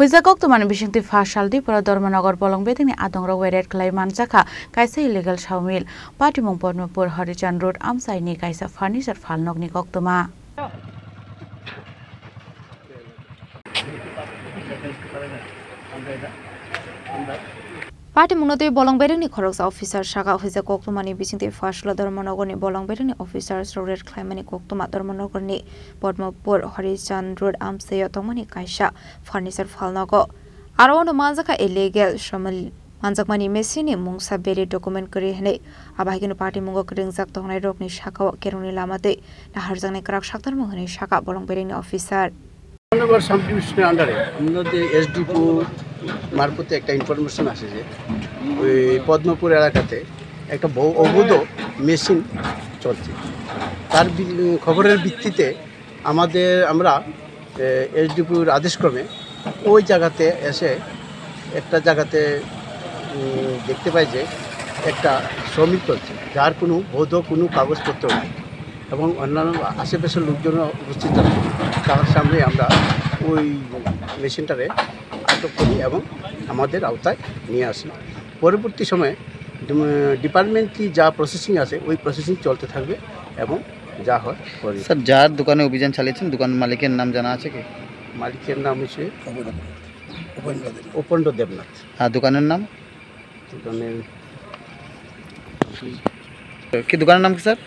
Huizakok to man bishing the Fashaldi for Dormanagar Bolong Betting Adongra Red Clayman Zaka, Kaisa illegal shawmil, Patimong Pornopur Horijan Road, Amsaini Kaisa furniture Falnogni Koktoma. Party Munote Bolongbereni Korok's officer Shaka Huizakok to money bishing the Fashla Dormonogoni Bolongbereni officers Red Climani Koktoma Dormonogoni, Portmopur Horijan Road, Amsayo Tomani Kaisa, furniture Falnogo. Around Manzaka illegal Shamal Manzakmani Messini Mungsa Berry document Kurihne, Abagin party Mungo Kringzak Tonai Rokni Shaka Keruni Lamate, Naharzane Krak Shaktar Mohani Shaka Bolongbereni officer. মারফতে একটা information আসে যে ওই পদ্মপুর এলাকাতে একটা অবৈধ machine চলছে। তার খবরের ভিত্তিতে আমরা এসডিপির আদেশক্রমে ওই জায়গাতে এসে একটা জায়গাতে দেখতে পাই যে একটা শ্রমিক চলছে, যার কোনো বৈধ কোনো কাগজপত্র নেই এবং অন্যান্য আশেপাশের লোকজন উপস্থিত আছে। তার সামনে আমরা ওই মেশিনটারে আটক করি এবং আমাদের আওতায় নিয়ে আসি। পরবর্তী সময়ে ডিপার্টমেন্টলি যা প্রসেসিং আছে ওই প্রসেসিং চলতে থাকবে এবং যা হয় করি। স্যার, যার দোকানে অভিযান চালিয়েছেন দোকান মালিকের নাম জানা আছে কি? মালিকের নাম হচ্ছে উপেন্দ্র দেবনাথ। আর দোকানের নাম? দোকানের কি দোকানের নাম কি স্যার?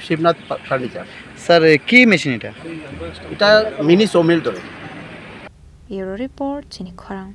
শিবনাথ ফার্নিচার। স্যার, কি মেশিন এটা? এটা মিনি সোমিল ধরে। Bureau Report, Chini Khorang.